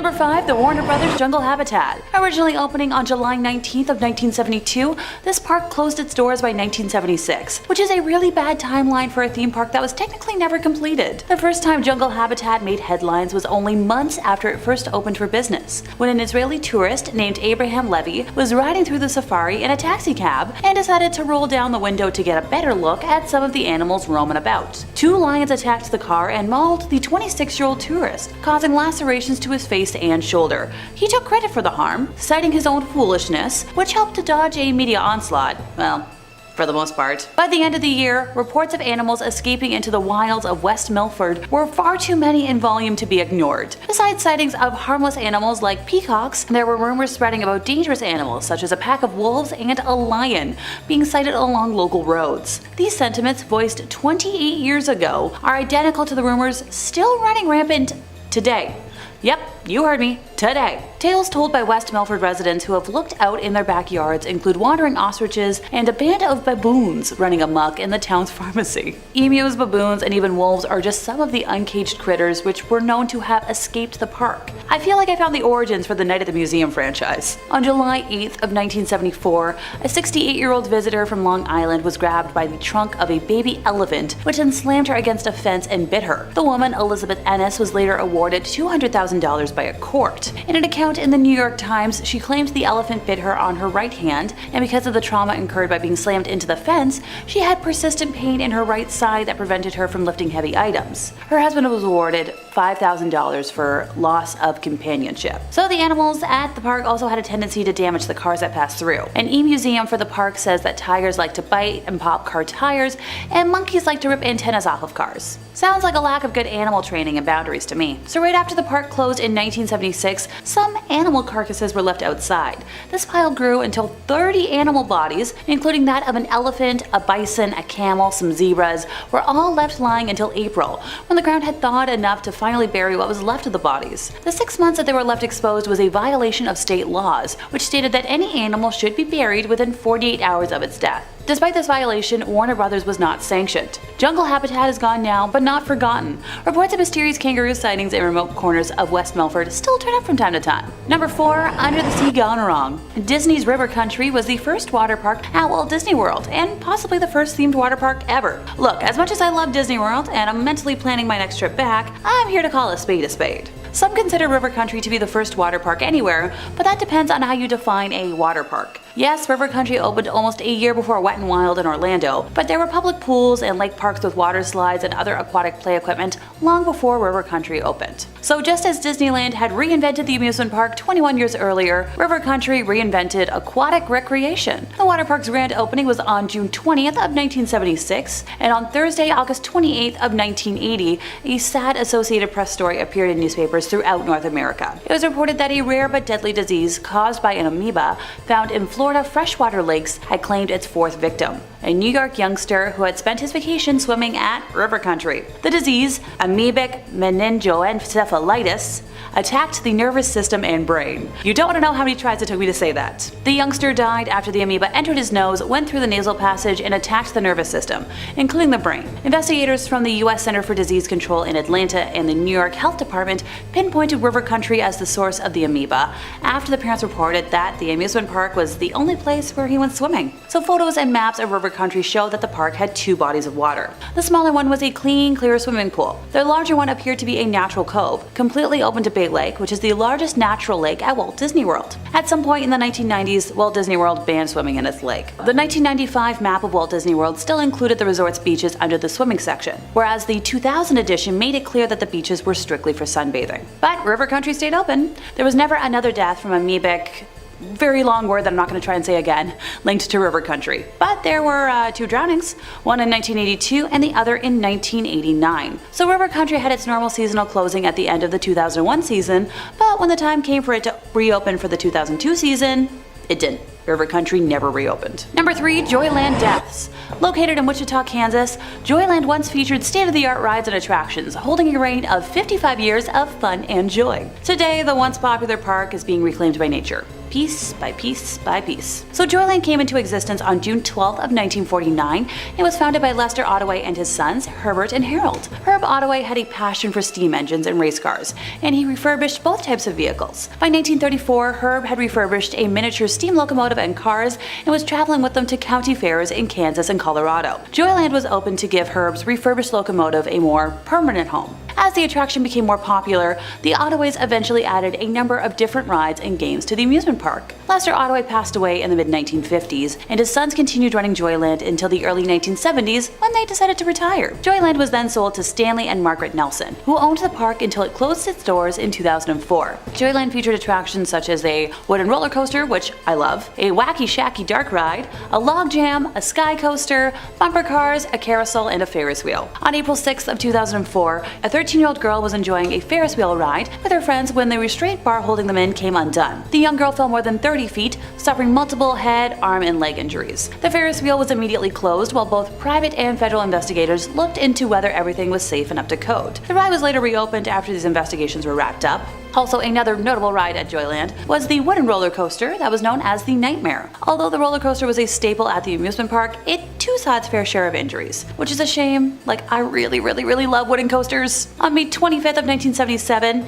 Number 5. The Warner Brothers Jungle Habitat. Originally opening on July 19th of 1972, this park closed its doors by 1976, which is a really bad timeline for a theme park that was technically never completed. The first time Jungle Habitat made headlines was only months after it first opened for business, when an Israeli tourist named Abraham Levy was riding through the safari in a taxicab and decided to roll down the window to get a better look at some of the animals roaming about. 2 lions attacked the car and mauled the 26-year-old tourist, causing lacerations to his face and shoulder. He took credit for the harm, citing his own foolishness, which helped to dodge a media onslaught. Well, for the most part. By the end of the year, reports of animals escaping into the wilds of West Milford were far too many in volume to be ignored. Besides sightings of harmless animals like peacocks, there were rumors spreading about dangerous animals such as a pack of wolves and a lion being sighted along local roads. These sentiments, voiced 28 years ago, are identical to the rumors still running rampant today. Yep, you heard me, today. Tales told by West Milford residents who have looked out in their backyards include wandering ostriches and a band of baboons running amok in the town's pharmacy. Emus, baboons, and even wolves are just some of the uncaged critters which were known to have escaped the park. I feel like I found the origins for the Night at the Museum franchise. On July 8th of 1974, a 68-year-old visitor from Long Island was grabbed by the trunk of a baby elephant, which then slammed her against a fence and bit her. The woman, Elizabeth Ennis, was later awarded $200,000 by a court. In an account in the New York Times, she claimed the elephant bit her on her right hand, and because of the trauma incurred by being slammed into the fence, she had persistent pain in her right side that prevented her from lifting heavy items. Her husband was awarded $5,000 for loss of companionship. So the animals at the park also had a tendency to damage the cars that passed through. An e-museum for the park says that tigers like to bite and pop car tires, and monkeys like to rip antennas off of cars. Sounds like a lack of good animal training and boundaries to me. So right after the park closed in 1976, some animal carcasses were left outside. This pile grew until 30 animal bodies, including that of an elephant, a bison, a camel, some zebras, were all left lying until April, when the ground had thawed enough to finally bury what was left of the bodies. The 6 months that they were left exposed was a violation of state laws, which stated that any animal should be buried within 48 hours of its death. Despite this violation, Warner Brothers was not sanctioned. Jungle Habitat is gone now, but not forgotten. Reports of mysterious kangaroo sightings in remote corners of West Milford still turn up from time to time. Number 4. Under the Sea Gone Wrong. Disney's River Country was the first water park at Walt Disney World, and possibly the first themed water park ever. Look, as much as I love Disney World, and I'm mentally planning my next trip back, I'm here to call a spade a spade. Some consider River Country to be the first water park anywhere, but that depends on how you define a water park. Yes, River Country opened almost a year before Wet n Wild in Orlando, but there were public pools and lake parks with water slides and other aquatic play equipment long before River Country opened. So just as Disneyland had reinvented the amusement park 21 years earlier, River Country reinvented aquatic recreation. The water park's grand opening was on June 20th of 1976, and on Thursday, August 28th of 1980, a sad Associated Press story appeared in newspapers throughout North America. It was reported that a rare but deadly disease caused by an amoeba found in Florida freshwater lakes had claimed its 4th victim, a New York youngster who had spent his vacation swimming at River Country. The disease, amoebic meningoencephalitis, attacked the nervous system and brain. You don't want to know how many tries it took me to say that. The youngster died after the amoeba entered his nose, went through the nasal passage, and attacked the nervous system, including the brain. Investigators from the U.S. Center for Disease Control in Atlanta and the New York Health Department pinpointed River Country as the source of the amoeba after the parents reported that the amusement park was the only place where he went swimming. So photos and maps of River Country show that the park had 2 bodies of water. The smaller one was a clean, clear swimming pool. The larger one appeared to be a natural cove, completely open to Big Lake, which is the largest natural lake at Walt Disney World. At some point in the 1990s, Walt Disney World banned swimming in its lake. The 1995 map of Walt Disney World still included the resort's beaches under the swimming section, whereas the 2000 edition made it clear that the beaches were strictly for sunbathing. But River Country stayed open. There was never another death from amoebic, very long word that I'm not going to try and say again, linked to River Country. But there were 2 drownings, one in 1982 and the other in 1989. So River Country had its normal seasonal closing at the end of the 2001 season, but when the time came for it to reopen for the 2002 season, it didn't. River Country never reopened. Number 3. Joyland Deaths. Located in Wichita, Kansas, Joyland once featured state-of-the-art rides and attractions, holding a reign of 55 years of fun and joy. Today, the once popular park is being reclaimed by nature. piece by piece by piece. So Joyland came into existence on June 12th of 1949 and was founded by Lester Ottaway and his sons, Herbert and Harold. Herb Ottaway had a passion for steam engines and race cars, and he refurbished both types of vehicles. By 1934, Herb had refurbished a miniature steam locomotive and cars and was traveling with them to county fairs in Kansas and Colorado. Joyland was open to give Herb's refurbished locomotive a more permanent home. As the attraction became more popular, the Ottoways eventually added a number of different rides and games to the amusement park. Lester Ottaway passed away in the mid-1950s, and his sons continued running Joyland until the early 1970s when they decided to retire. Joyland was then sold to Stanley and Margaret Nelson, who owned the park until it closed its doors in 2004. Joyland featured attractions such as a wooden roller coaster, which I love, a wacky shacky dark ride, a log jam, a sky coaster, bumper cars, a carousel, and a Ferris wheel. On April 6th of 2004, a 13-year-old girl was enjoying a Ferris wheel ride with her friends when the restraint bar holding them in came undone. The young girl fell more than 30 feet, suffering multiple head, arm, and leg injuries. The Ferris wheel was immediately closed while both private and federal investigators looked into whether everything was safe and up to code. The ride was later reopened after these investigations were wrapped up. Also, another notable ride at Joyland was the wooden roller coaster that was known as the Nightmare. Although the roller coaster was a staple at the amusement park, it too saw its fair share of injuries, which is a shame. Like, I really love wooden coasters. On May 25th of 1977,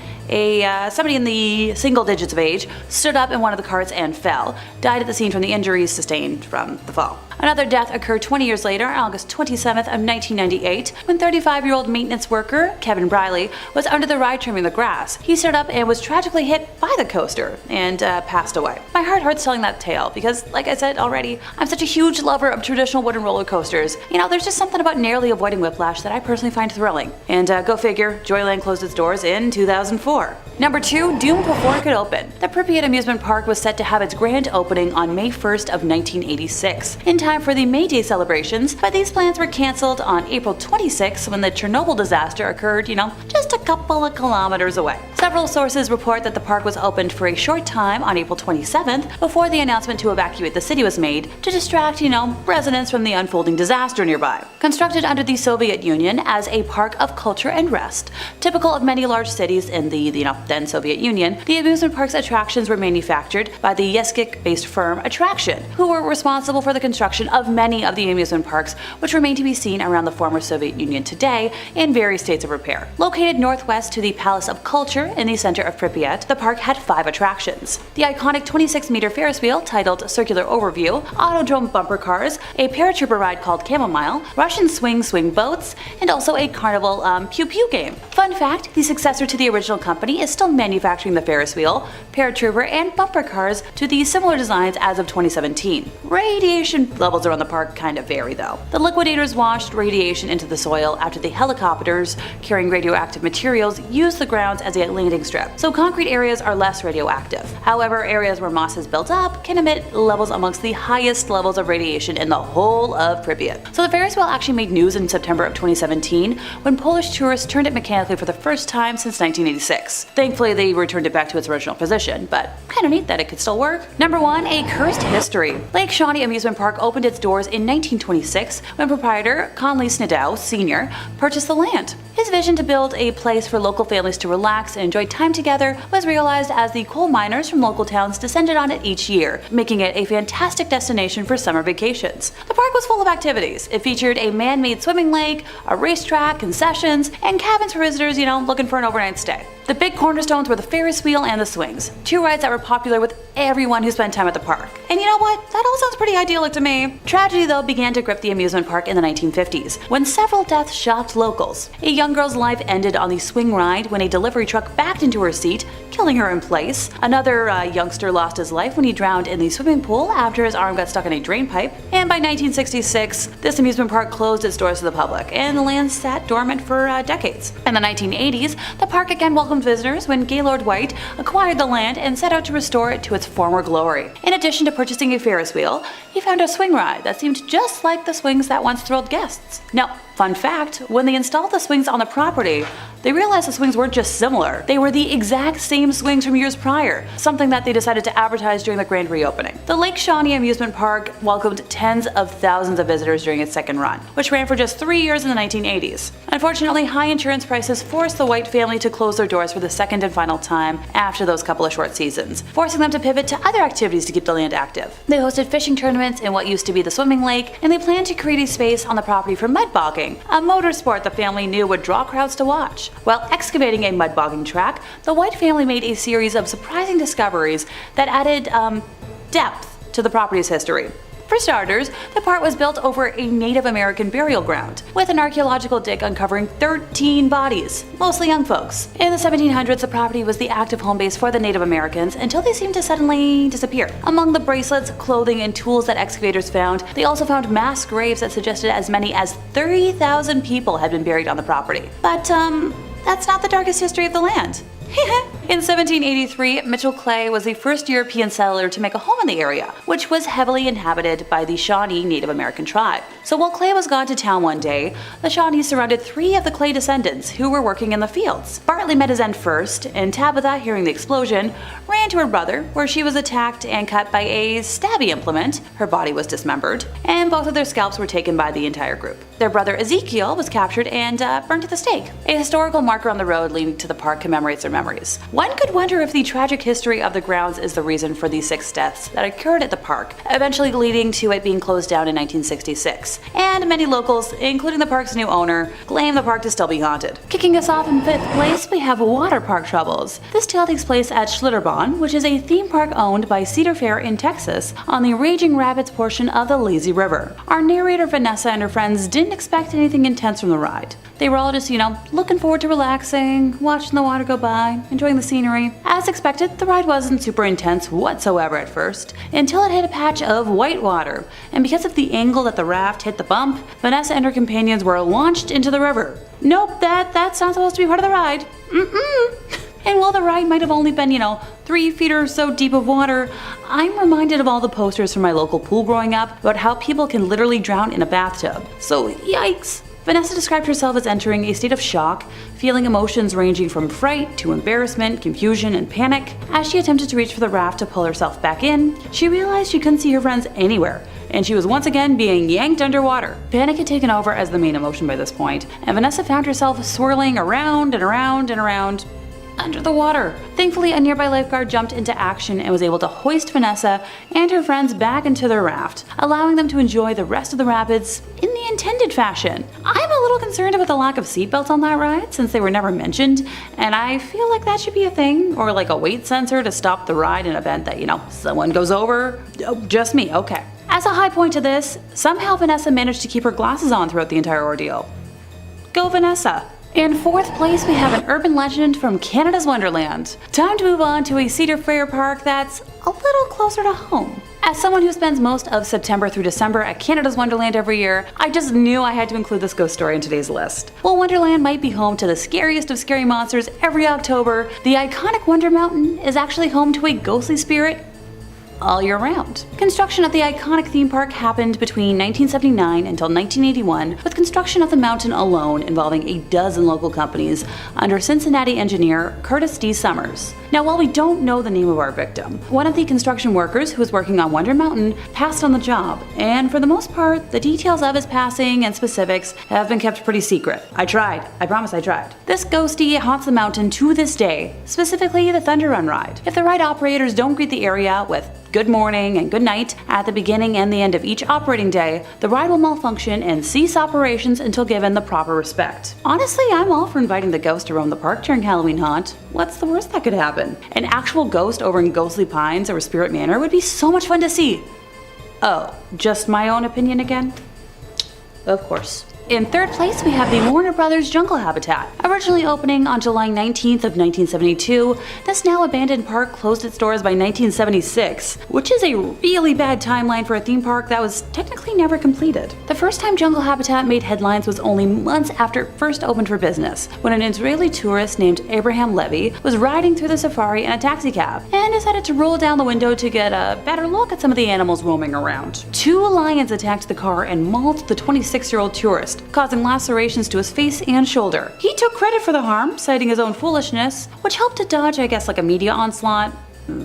somebody in the single digits of age stood up in one of the carts and fell, died at the scene from the injuries sustained from the fall. Another death occurred 20 years later, on August 27th of 1998, when 35-year-old maintenance worker Kevin Briley was under the ride trimming the grass. He stood up and was tragically hit by the coaster and passed away. My heart hurts telling that tale because, like I said already, I'm such a huge lover of traditional wooden roller coasters. You know, there's just something about narrowly avoiding whiplash that I personally find thrilling. And go figure, Joyland closed its doors in 2004. Number 2, doomed before it could open. The Pripyat amusement park was set to have its grand opening on May 1st of 1986, in time for the May Day celebrations, but these plans were cancelled on April 26th when the Chernobyl disaster occurred, just a couple of kilometers away. Several sources report that the park was opened for a short time on April 27th before the announcement to evacuate the city was made to distract, residents from the unfolding disaster nearby. Constructed under the Soviet Union as a park of culture and rest, typical of many large cities in the then Soviet Union, the amusement park's attractions were manufactured by the Yeskik-based firm Attraction, who were responsible for the construction of many of the amusement parks which remain to be seen around the former Soviet Union today in various states of repair. Located northwest to the Palace of Culture in the center of Pripyat, the park had 5 attractions. The iconic 26-meter Ferris wheel titled Circular Overview, Autodrome bumper cars, a paratrooper ride called Chamomile, Russian swing boats, and also a carnival Pew Pew game. Fun fact, the successor to the original company is still manufacturing the Ferris wheel, paratrooper, and bumper cars to the similar designs as of 2017. Radiation levels around the park kind of vary though. The liquidators washed radiation into the soil after the helicopters carrying radioactive materials used the grounds as a landing strip, so concrete areas are less radioactive. However, areas where moss has built up can emit levels amongst the highest levels of radiation in the whole of Pripyat. So the Ferris wheel actually made news in September of 2017 when Polish tourists turned it mechanically for the first time since 1986. Thankfully, they returned it back to its original position, but kinda neat that it could still work. Number 1, a cursed history. Lake Shawnee Amusement Park opened its doors in 1926 when proprietor Conley Snidow Sr. purchased the land. His vision to build a place for local families to relax and enjoy time together was realized as the coal miners from local towns descended on it each year, making it a fantastic destination for summer vacations. The park was full of activities. It featured a man-made swimming lake, a racetrack, concessions, and cabins for visitors, looking for an overnight stay. The big cornerstones were the Ferris wheel and the swings, 2 rides that were popular with everyone who spent time at the park. And you know what? That all sounds pretty idyllic to me. Tragedy, though, began to grip the amusement park in the 1950s, when several deaths shocked locals. A young girl's life ended on the swing ride when a delivery truck backed into her seat, killing her in place. Another youngster lost his life when he drowned in the swimming pool after his arm got stuck in a drain pipe. And by 1966, this amusement park closed its doors to the public, and the land sat dormant for decades. In the 1980s, the park again welcomed visitors when Gaylord White acquired the land and set out to restore it to its former glory. In addition to purchasing a Ferris wheel, he found a swing ride that seemed just like the swings that once thrilled guests. Now, fun fact, when they installed the swings on the property, they realized the swings weren't just similar, they were the exact same swings from years prior, something that they decided to advertise during the grand reopening. The Lake Shawnee Amusement Park welcomed tens of thousands of visitors during its second run, which ran for just 3 years in the 1980s. Unfortunately, high insurance prices forced the White family to close their doors for the second and final time after those couple of short seasons, forcing them to pivot to other activities to keep the land active. They hosted fishing tournaments in what used to be the swimming lake, and they planned to create a space on the property for mud bogging, a motorsport the family knew would draw crowds to watch. While excavating a mud bogging track, the White family made a series of surprising discoveries that added depth to the property's history. For starters, the park was built over a Native American burial ground, with an archaeological dig uncovering 13 bodies, mostly young folks. In the 1700s, the property was the active home base for the Native Americans until they seemed to suddenly disappear. Among the bracelets, clothing, and tools that excavators found, they also found mass graves that suggested as many as 30,000 people had been buried on the property. But, that's not the darkest history of the land. In 1783, Mitchell Clay was the first European settler to make a home in the area, which was heavily inhabited by the Shawnee Native American tribe. So while Clay was gone to town one day, the Shawnees surrounded 3 of the Clay descendants who were working in the fields. Bartley met his end first, and Tabitha, hearing the explosion, ran to her brother, where she was attacked and cut by a stabby implement. Her body was dismembered, and both of their scalps were taken by the entire group. Their brother Ezekiel was captured and burned at the stake. A historical marker on the road leading to the park commemorates their memories. One could wonder if the tragic history of the grounds is the reason for the 6 deaths that occurred at the park, eventually leading to it being closed down in 1966. And many locals, including the park's new owner, claim the park to still be haunted. Kicking us off in 5th place, we have water park troubles. This tale takes place at Schlitterbahn, which is a theme park owned by Cedar Fair in Texas on the Raging Rapids portion of the Lazy River. Our narrator Vanessa and her friends didn't expect anything intense from the ride. They were all just, looking forward to relaxing, watching the water go by, enjoying the scenery. As expected, the ride wasn't super intense whatsoever at first, until it hit a patch of white water, and because of the angle that the raft hit the bump, Vanessa and her companions were launched into the river. Nope, that's not supposed to be part of the ride. And while the ride might have only been, 3 feet or so deep of water, I'm reminded of all the posters from my local pool growing up about how people can literally drown in a bathtub. So yikes! Vanessa described herself as entering a state of shock, feeling emotions ranging from fright to embarrassment, confusion, and panic. As she attempted to reach for the raft to pull herself back in, she realized she couldn't see her friends anywhere, and she was once again being yanked underwater. Panic had taken over as the main emotion by this point, and Vanessa found herself swirling around and around and around under the water. Thankfully, a nearby lifeguard jumped into action and was able to hoist Vanessa and her friends back into their raft, allowing them to enjoy the rest of the rapids in the intended fashion. I'm a little concerned about the lack of seatbelts on that ride since they were never mentioned, and I feel like that should be a thing, or like a weight sensor to stop the ride in event that, someone goes over. Oh, just me, okay. As a high point to this, somehow Vanessa managed to keep her glasses on throughout the entire ordeal. Go Vanessa! In 4th place, we have an urban legend from Canada's Wonderland. Time to move on to a Cedar Fair park that's a little closer to home. As someone who spends most of September through December at Canada's Wonderland every year, I just knew I had to include this ghost story in today's list. While Wonderland might be home to the scariest of scary monsters every October, the iconic Wonder Mountain is actually home to a ghostly spirit all year round. Construction of the iconic theme park happened between 1979 until 1981, with construction of the mountain alone involving a dozen local companies under Cincinnati engineer Curtis D. Summers. Now, while we don't know the name of our victim, one of the construction workers who was working on Wonder Mountain passed on the job, and for the most part, the details of his passing and specifics have been kept pretty secret. I tried. I promise I tried. This ghostie haunts the mountain to this day, specifically the Thunder Run ride. If the ride operators don't greet the area with good morning and good night at the beginning and the end of each operating day, the ride will malfunction and cease operations until given the proper respect. Honestly, I'm all for inviting the ghost to roam the park during Halloween haunt. What's the worst that could happen? An actual ghost over in Ghostly Pines or Spirit Manor would be so much fun to see. Oh, just my own opinion again? Of course. In 3rd place, we have the Warner Brothers Jungle Habitat. Originally opening on July 19th of 1972, this now abandoned park closed its doors by 1976, which is a really bad timeline for a theme park that was technically never completed. The first time Jungle Habitat made headlines was only months after it first opened for business, when an Israeli tourist named Abraham Levy was riding through the safari in a taxicab and decided to roll down the window to get a better look at some of the animals roaming around. 2 lions attacked the car and mauled the 26-year-old tourist, forest, causing lacerations to his face and shoulder. He took credit for the harm, citing his own foolishness, which helped to dodge, I guess, like a media onslaught.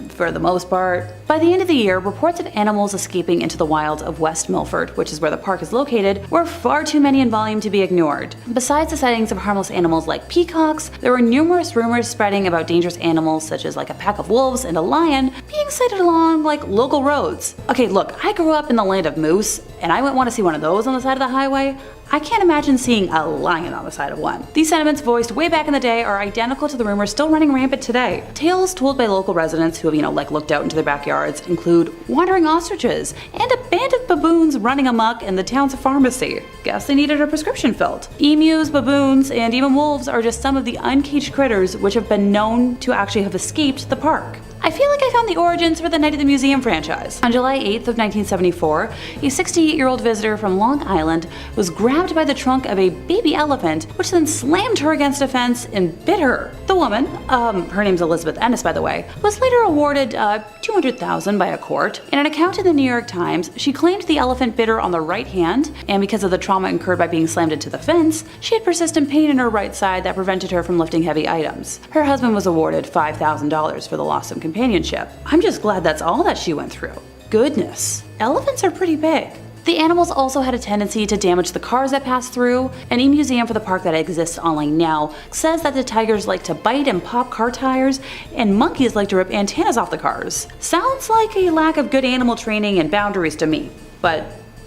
For the most part. By the end of the year, reports of animals escaping into the wilds of West Milford, which is where the park is located, were far too many in volume to be ignored. Besides the sightings of harmless animals like peacocks, there were numerous rumors spreading about dangerous animals such as like a pack of wolves and a lion being sighted along like local roads. Okay, look, I grew up in the land of moose, and I wouldn't want to see one of those on the side of the highway. I can't imagine seeing a lion on the side of one. These sentiments voiced way back in the day are identical to the rumors still running rampant today. Tales told by local residents who have, like looked out into their backyards include wandering ostriches and a band of baboons running amok in the town's pharmacy. Guess they needed a prescription filled. Emus, baboons, and even wolves are just some of the uncaged critters which have been known to actually have escaped the park. I feel like I found the origins for the Night at the Museum franchise. On July 8th of 1974, a 68-year-old visitor from Long Island was grabbed by the trunk of a baby elephant, which then slammed her against a fence and bit her. The woman, her name's Elizabeth Ennis by the way, was later awarded $200,000 by a court. In an account in the New York Times, she claimed the elephant bit her on the right hand, and because of the trauma incurred by being slammed into the fence, she had persistent pain in her right side that prevented her from lifting heavy items. Her husband was awarded $5,000 for the loss of companionship. I'm just glad that's all that she went through. Goodness, elephants are pretty big. The animals also had a tendency to damage the cars that passed through. An e-museum for the park that exists online now says that the tigers like to bite and pop car tires, and monkeys like to rip antennas off the cars. Sounds like a lack of good animal training and boundaries to me, but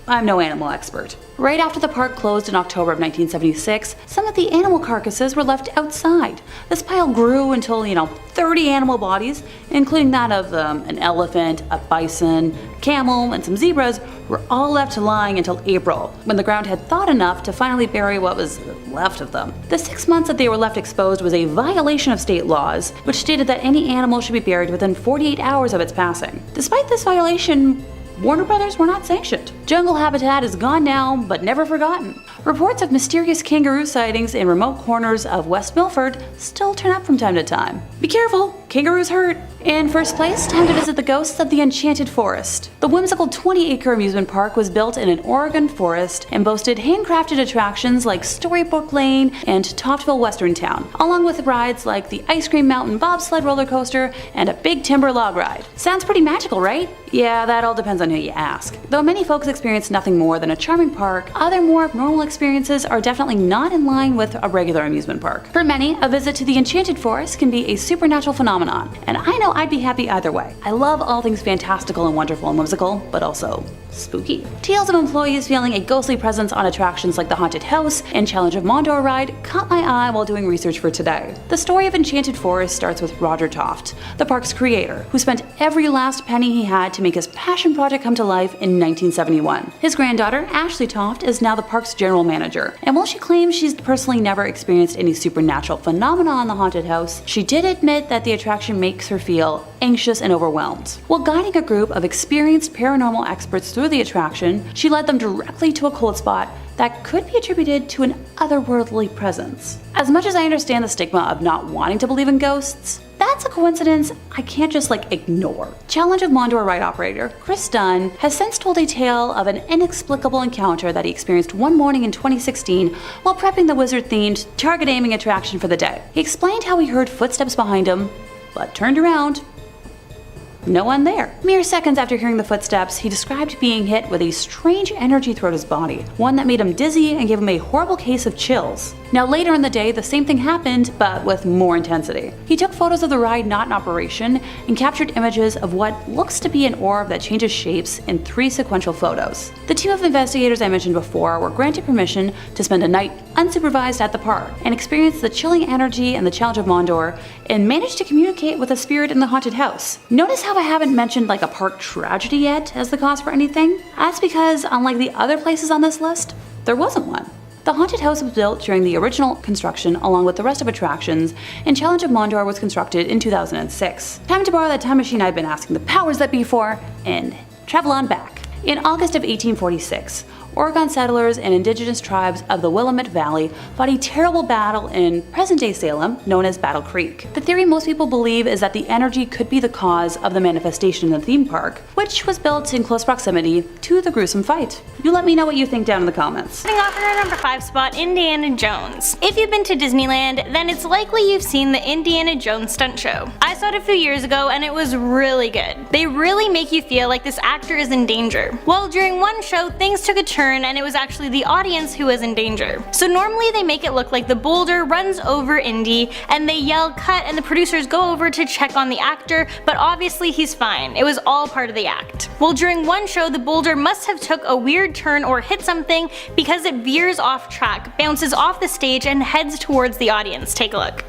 I'm no animal expert. Right after the park closed in October of 1976, some of the animal carcasses were left outside. This pile grew until, 30 animal bodies, including that of an elephant, a bison, camel, and some zebras, were all left lying until April, when the ground had thawed enough to finally bury what was left of them. The 6 months that they were left exposed was a violation of state laws, which stated that any animal should be buried within 48 hours of its passing. Despite this violation, Warner Brothers were not sanctioned. Jungle habitat is gone now, but never forgotten. Reports of mysterious kangaroo sightings in remote corners of West Milford still turn up from time to time. Be careful, kangaroos hurt. In first place, time to visit the ghosts of the Enchanted Forest. The whimsical 20-acre amusement park was built in an Oregon forest and boasted handcrafted attractions like Storybook Lane and Toftville Western Town, along with rides like the Ice Cream Mountain bobsled roller coaster and a big timber log ride. Sounds pretty magical, right? Yeah, that all depends on who you ask. Though many folks experience nothing more than a charming park, other more abnormal experiences are definitely not in line with a regular amusement park. For many, a visit to the Enchanted Forest can be a supernatural phenomenon, and I know I'd be happy either way. I love all things fantastical and wonderful and whimsical, but also spooky. Tales of employees feeling a ghostly presence on attractions like the Haunted House and Challenge of Mondor ride caught my eye while doing research for today. The story of Enchanted Forest starts with Roger Toft, the park's creator, who spent every last penny he had to make his passion project come to life in 1971. His granddaughter, Ashley Toft, is now the park's general manager, and while she claims she's personally never experienced any supernatural phenomena on the Haunted House, she did admit that the attraction makes her feel anxious and overwhelmed. While guiding a group of experienced paranormal experts through the attraction, she led them directly to a cold spot that could be attributed to an otherworldly presence. As much as I understand the stigma of not wanting to believe in ghosts, that's a coincidence I can't just ignore. Challenge of Mondor ride operator Chris Dunn has since told a tale of an inexplicable encounter that he experienced one morning in 2016 while prepping the wizard-themed target aiming attraction for the day. He explained how he heard footsteps behind him, but turned around. No one there. Mere seconds after hearing the footsteps, he described being hit with a strange energy throughout his body, one that made him dizzy and gave him a horrible case of chills. Now later in the day, the same thing happened, but with more intensity. He took photos of the ride not in operation and captured images of what looks to be an orb that changes shapes in 3 sequential photos. The team of investigators I mentioned before were granted permission to spend a night unsupervised at the park and experience the chilling energy and the Challenge of Mondor and managed to communicate with a spirit in the haunted house. Notice how I haven't mentioned a park tragedy yet as the cause for anything? That's because, unlike the other places on this list, there wasn't one. The haunted house was built during the original construction along with the rest of attractions, and Challenge of Mondor was constructed in 2006. Time to borrow that time machine I've been asking the powers that be for and travel on back. In August of 1846, Oregon settlers and indigenous tribes of the Willamette Valley fought a terrible battle in present-day Salem, known as Battle Creek. The theory most people believe is that the energy could be the cause of the manifestation in the theme park, which was built in close proximity to the gruesome fight. You let me know what you think down in the comments. Starting off in our number 5 spot, Indiana Jones. If you've been to Disneyland, then it's likely you've seen the Indiana Jones stunt show. I saw it a few years ago and it was really good. They really make you feel like this actor is in danger. Well, during one show, things took a turn and it was actually the audience who was in danger. So normally they make it look like the boulder runs over Indy and they yell cut and the producers go over to check on the actor, but obviously he's fine. It was all part of the act. Well, during one show, the boulder must have took a weird turn or hit something because it veers off track, bounces off the stage and heads towards the audience. Take a look.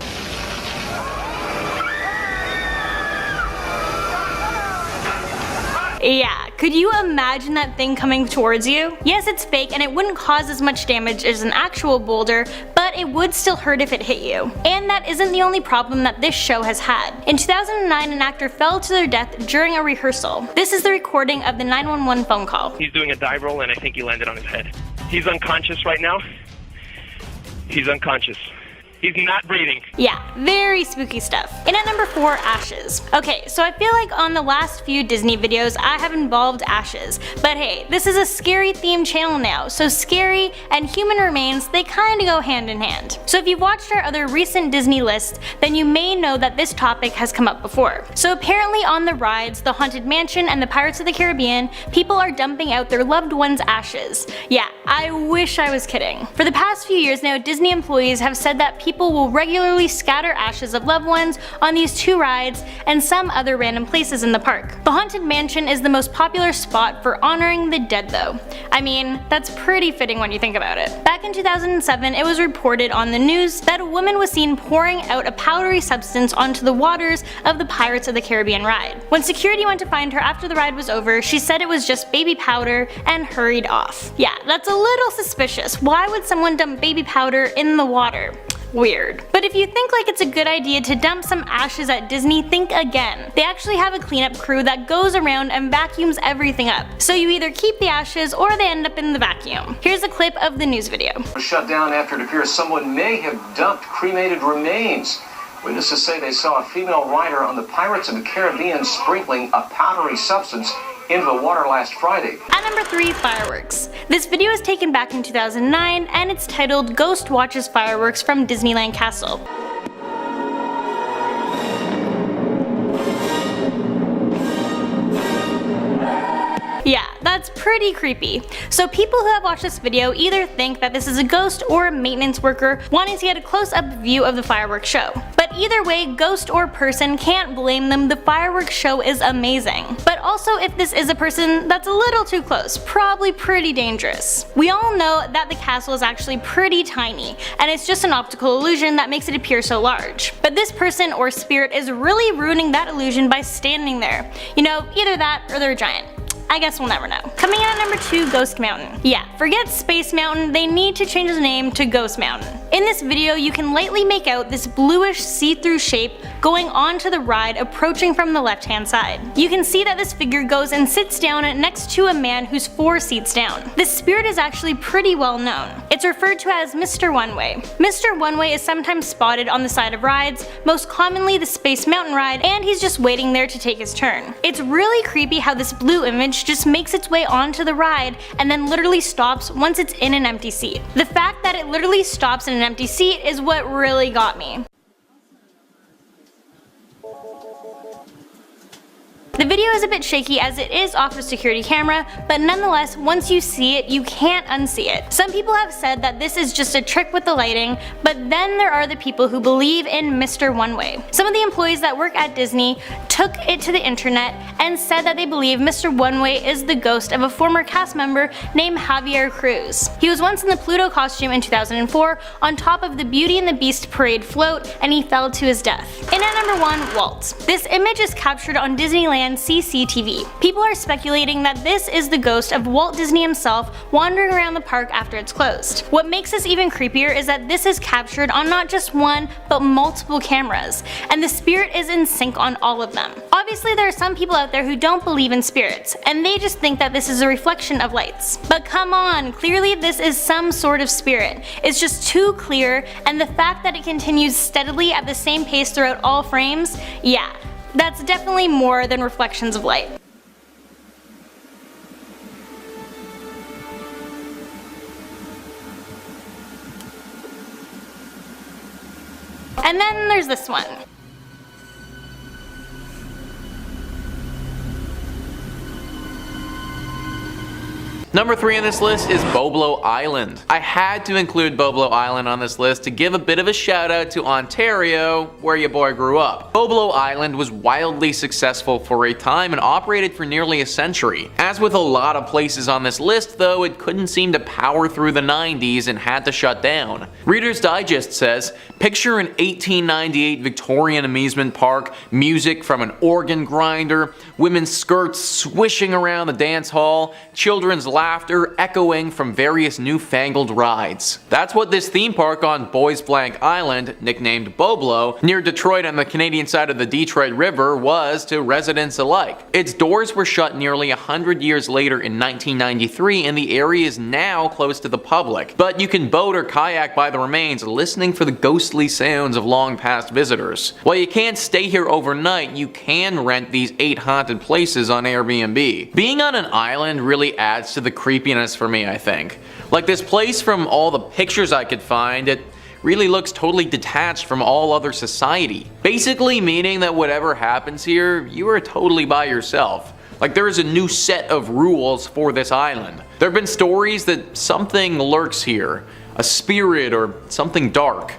Yeah, could you imagine that thing coming towards you? Yes, it's fake and it wouldn't cause as much damage as an actual boulder, but it would still hurt if it hit you. And that isn't the only problem that this show has had. In 2009, an actor fell to their death during a rehearsal. This is the recording of the 911 phone call. He's doing a dive roll and I think he landed on his head. He's unconscious right now. He's unconscious. He's not breathing. Yeah, very spooky stuff. And at number 4, ashes. Okay, so I feel like on the last few Disney videos I have involved ashes, but hey, this is a scary themed channel now, so scary and human remains, they kinda go hand in hand. So if you've watched our other recent Disney lists, then you may know that this topic has come up before. So apparently on the rides, the Haunted Mansion and the Pirates of the Caribbean, people are dumping out their loved ones' ashes. Yeah, I wish I was kidding. For the past few years now, Disney employees have said that people will regularly scatter ashes of loved ones on these 2 rides and some other random places in the park. The Haunted Mansion is the most popular spot for honoring the dead though. I mean, that's pretty fitting when you think about it. Back in 2007, it was reported on the news that a woman was seen pouring out a powdery substance onto the waters of the Pirates of the Caribbean ride. When security went to find her after the ride was over, she said it was just baby powder and hurried off. Yeah, that's a little suspicious. Why would someone dump baby powder in the water? Weird. But if you think like it's a good idea to dump some ashes at Disney, think again. They actually have a cleanup crew that goes around and vacuums everything up. So you either keep the ashes or they end up in the vacuum. Here's a clip of the news video. Shut down after it appears someone may have dumped cremated remains. Witnesses say they saw a female rider on the Pirates of the Caribbean sprinkling a powdery substance into the water last Friday. At number 3, fireworks. This video is taken back in 2009 and it's titled Ghost Watches Fireworks from Disneyland Castle. Yeah, that's pretty creepy. So people who have watched this video either think that this is a ghost or a maintenance worker wanting to get a close-up view of the fireworks show. But either way, ghost or person, can't blame them, the fireworks show is amazing. But also if this is a person, that's a little too close, probably pretty dangerous. We all know that the castle is actually pretty tiny, and it's just an optical illusion that makes it appear so large. But this person or spirit is really ruining that illusion by standing there. You know, either that or they're a giant. I guess we'll never know. Coming in at number 2, Ghost Mountain. Yeah, forget Space Mountain, they need to change the name to Ghost Mountain. In this video, you can lightly make out this bluish see-through shape going onto the ride approaching from the left-hand side. You can see that this figure goes and sits down next to a man who's 4 seats down. This spirit is actually pretty well known. It's referred to as Mr. One-Way. Mr. One-Way is sometimes spotted on the side of rides, most commonly the Space Mountain ride, and he's just waiting there to take his turn. It's really creepy how this blue image just makes its way onto the ride and then literally stops once it's in an empty seat. The fact that it literally stops in an empty seat is what really got me. The video is a bit shaky as it is off the security camera, but nonetheless, once you see it, you can't unsee it. Some people have said that this is just a trick with the lighting, but then there are the people who believe in Mr. One-Way. Some of the employees that work at Disney took it to the internet and said that they believe Mr. One-Way is the ghost of a former cast member named Javier Cruz. He was once in the Pluto costume in 2004 on top of the Beauty and the Beast parade float, and he fell to his death. And at number 1, Walt. This image is captured on Disneyland Disneyland CCTV. People are speculating that this is the ghost of Walt Disney himself wandering around the park after it's closed. What makes this even creepier is that this is captured on not just one, but multiple cameras, and the spirit is in sync on all of them. Obviously, there are some people out there who don't believe in spirits, and they just think that this is a reflection of lights. But come on, clearly this is some sort of spirit. It's just too clear, and the fact that it continues steadily at the same pace throughout all frames, yeah, that's definitely more than reflections of light. And then there's this one. Number 3 on this list is Boblo Island. I had to include Boblo Island on this list to give a bit of a shout out to Ontario, where your boy grew up. Boblo Island was wildly successful for a time and operated for nearly a century. As with a lot of places on this list though, it couldn't seem to power through the 90s and had to shut down. Reader's Digest says, picture an 1898 Victorian amusement park, music from an organ grinder, women's skirts swishing around the dance hall, children's laughter echoing from various newfangled rides. That's what this theme park on Boys Blank Island, nicknamed Boblo, near Detroit on the Canadian side of the Detroit River was to residents alike. Its doors were shut nearly 100 years later in 1993 and the area is now closed to the public. But you can boat or kayak by the remains, listening for the ghostly sounds of long past visitors. While you can't stay here overnight, you can rent these 8 haunted places on Airbnb. Being on an island really adds to the creepiness for me, I think. Like this place, from all the pictures I could find, it really looks totally detached from all other society. Basically meaning that whatever happens here, you are totally by yourself. Like there is a new set of rules for this island. There have been stories that something lurks here, a spirit or something dark.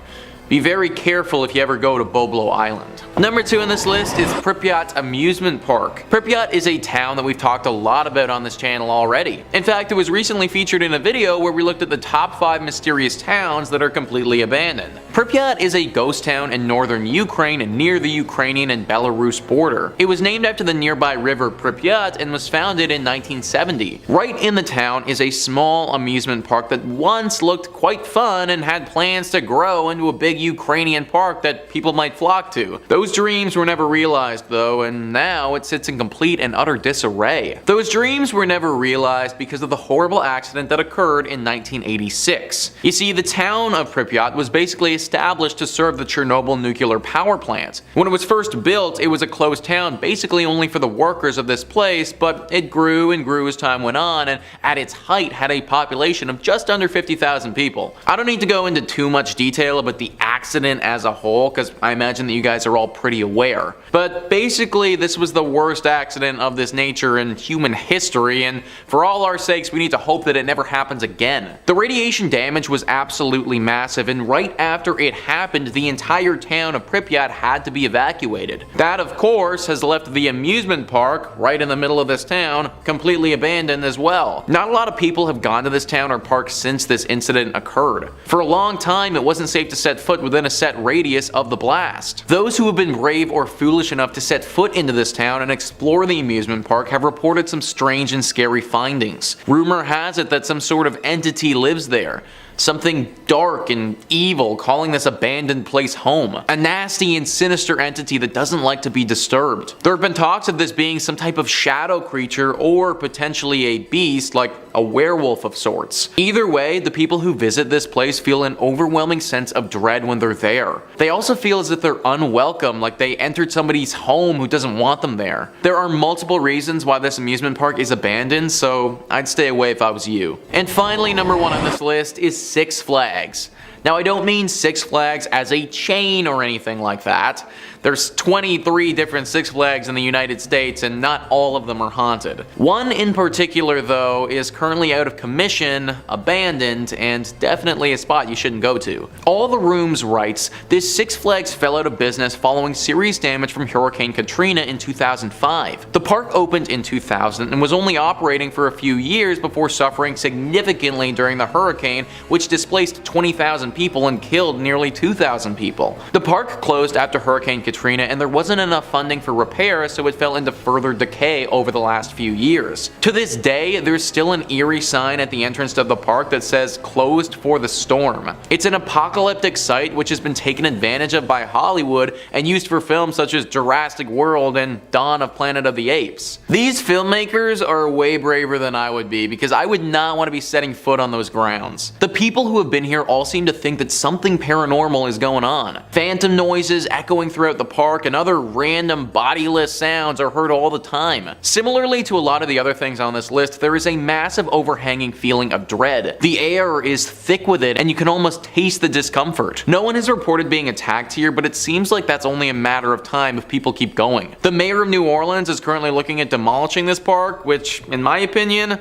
Be very careful if you ever go to Boblo Island. Number 2 on this list is Pripyat Amusement Park. Pripyat is a town that we've talked a lot about on this channel already. In fact, it was recently featured in a video where we looked at the top 5 mysterious towns that are completely abandoned. Pripyat is a ghost town in northern Ukraine and near the Ukrainian and Belarus border. It was named after the nearby river Pripyat and was founded in 1970. Right in the town is a small amusement park that once looked quite fun and had plans to grow into a big Ukrainian park that people might flock to. Those dreams were never realized though, and now it sits in complete and utter disarray. Those dreams were never realized because of the horrible accident that occurred in 1986. You see, the town of Pripyat was basically established to serve the Chernobyl nuclear power plant. When it was first built, it was a closed town basically only for the workers of this place, but it grew and grew as time went on, and at its height had a population of just under 50,000 people. I don't need to go into too much detail about the accident as a whole, because I imagine that you guys are all pretty aware. But basically, this was the worst accident of this nature in human history, and for all our sakes, we need to hope that it never happens again. The radiation damage was absolutely massive, and right after it happened, the entire town of Pripyat had to be evacuated. That, of course, has left the amusement park, right in the middle of this town, completely abandoned as well. Not a lot of people have gone to this town or park since this incident occurred. For a long time, it wasn't safe to set foot within a set radius of the blast. Those who have been brave or foolish enough to set foot into this town and explore the amusement park have reported some strange and scary findings. Rumor has it that some sort of entity lives there. Something dark and evil calling this abandoned place home. A nasty and sinister entity that doesn't like to be disturbed. There have been talks of this being some type of shadow creature or potentially a beast, like a werewolf of sorts. Either way, the people who visit this place feel an overwhelming sense of dread when they're there. They also feel as if they're unwelcome, like they entered somebody's home who doesn't want them there. There are multiple reasons why this amusement park is abandoned, so I'd stay away if I was you. And finally, number 1 on this list is Six Flags. Now, I don't mean Six Flags as a chain or anything like that. There's 23 different Six Flags in the United States and not all of them are haunted. One in particular though is currently out of commission, abandoned, and definitely a spot you shouldn't go to. All the Rooms writes, this Six Flags fell out of business following serious damage from Hurricane Katrina in 2005. The park opened in 2000 and was only operating for a few years before suffering significantly during the hurricane, which displaced 20,000 people and killed nearly 2,000 people. The park closed after Hurricane Katrina, and there wasn't enough funding for repair, so it fell into further decay over the last few years. To this day, there's still an eerie sign at the entrance of the park that says "Closed for the storm." It's an apocalyptic site which has been taken advantage of by Hollywood and used for films such as Jurassic World and Dawn of Planet of the Apes. These filmmakers are way braver than I would be, because I would not want to be setting foot on those grounds. The people who have been here all seem to think that something paranormal is going on. Phantom noises echoing throughout the park and other random bodiless sounds are heard all the time. Similarly to a lot of the other things on this list, there is a massive overhanging feeling of dread. The air is thick with it and you can almost taste the discomfort. No one has reported being attacked here, but it seems like that's only a matter of time if people keep going. The mayor of New Orleans is currently looking at demolishing this park, which, in my opinion,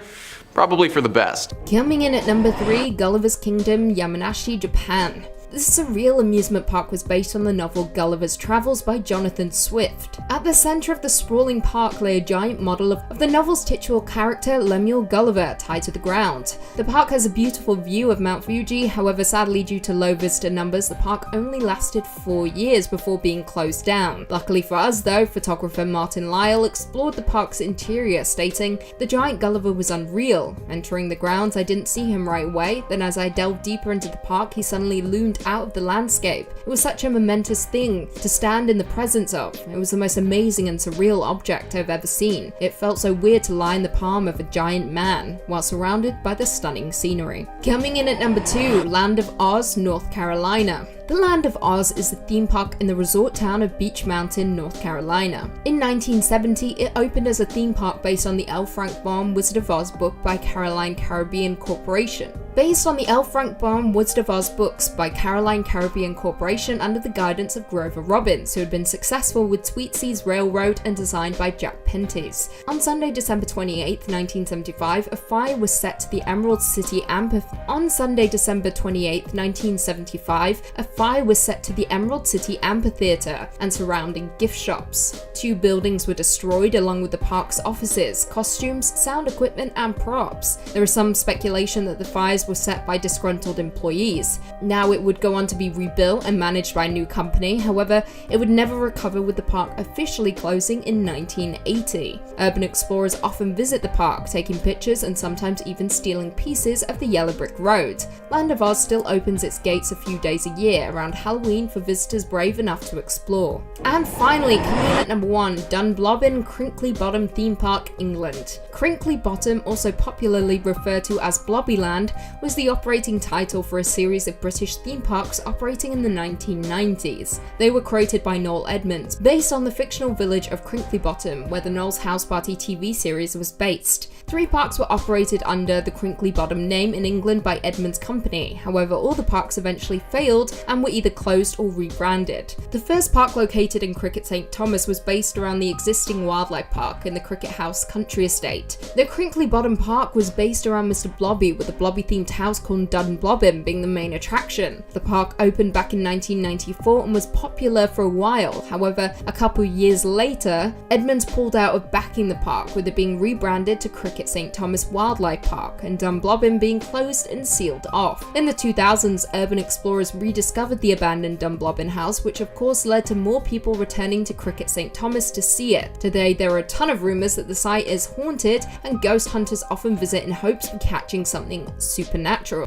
probably for the best. Coming in at number 3, Gulliver's Kingdom, Yamanashi, Japan. This surreal amusement park was based on the novel Gulliver's Travels by Jonathan Swift. At the center of the sprawling park lay a giant model of the novel's titular character, Lemuel Gulliver, tied to the ground. The park has a beautiful view of Mount Fuji, however sadly due to low visitor numbers, the park only lasted 4 years before being closed down. Luckily for us though, photographer Martin Lyle explored the park's interior, stating, "The giant Gulliver was unreal. Entering the grounds I didn't see him right away, then as I delved deeper into the park he suddenly loomed out of the landscape. It was such a momentous thing to stand in the presence of. It was the most amazing and surreal object I've ever seen. It felt so weird to lie in the palm of a giant man, while surrounded by the stunning scenery." Coming in at number 2, Land of Oz, North Carolina. The Land of Oz is a theme park in the resort town of Beach Mountain, North Carolina. In 1970, it opened as a theme park based on the L. Frank Baum Wizard of Oz book by Caroline Caribbean Corporation. Based on the L. Frank Baum Wizard of Oz books by Caroline Caribbean Corporation under the guidance of Grover Robbins, who had been successful with Sweetsea's Railroad and designed by Jack Pentis. On Sunday, December 28, 1975, a fire was set to the Emerald City Amphitheater. On Sunday, December 28, 1975, a fire was set to the Emerald City Amphitheater and surrounding gift shops. 2 buildings were destroyed along with the park's offices, costumes, sound equipment, and props. There is some speculation that the fires were set by disgruntled employees. Now it would go on to be rebuilt and managed by a new company, however, it would never recover, with the park officially closing in 1980. Urban explorers often visit the park, taking pictures and sometimes even stealing pieces of the yellow brick road. Land of Oz still opens its gates a few days a year, around Halloween, for visitors brave enough to explore. And finally, coming in at number 1, Dunblobin Crinkly Bottom Theme Park, England. Crinkly Bottom, also popularly referred to as Blobbyland, was the operating title for a series of British theme parks operating in the 1990s. They were created by Noel Edmonds, based on the fictional village of Crinkly Bottom, where the Noel's House Party TV series was based. 3 parks were operated under the Crinkly Bottom name in England by Edmonds' company, however all the parks eventually failed and were either closed or rebranded. The first park, located in Cricket St Thomas, was based around the existing wildlife park in the Cricket House Country Estate. The Crinkly Bottom Park was based around Mr. Blobby, with a Blobby-themed house called Dunblobin being the main attraction. The park opened back in 1994 and was popular for a while, however, a couple years later, Edmonds pulled out of backing the park, with it being rebranded to Cricket St Thomas Wildlife Park and Dunblobin being closed and sealed off. In the 2000s, urban explorers rediscovered the abandoned Dunblobin house, which of course led to more people returning to Cricket St Thomas to see it. Today, there are a ton of rumors that the site is haunted and ghost hunters often visit in hopes of catching something supernatural.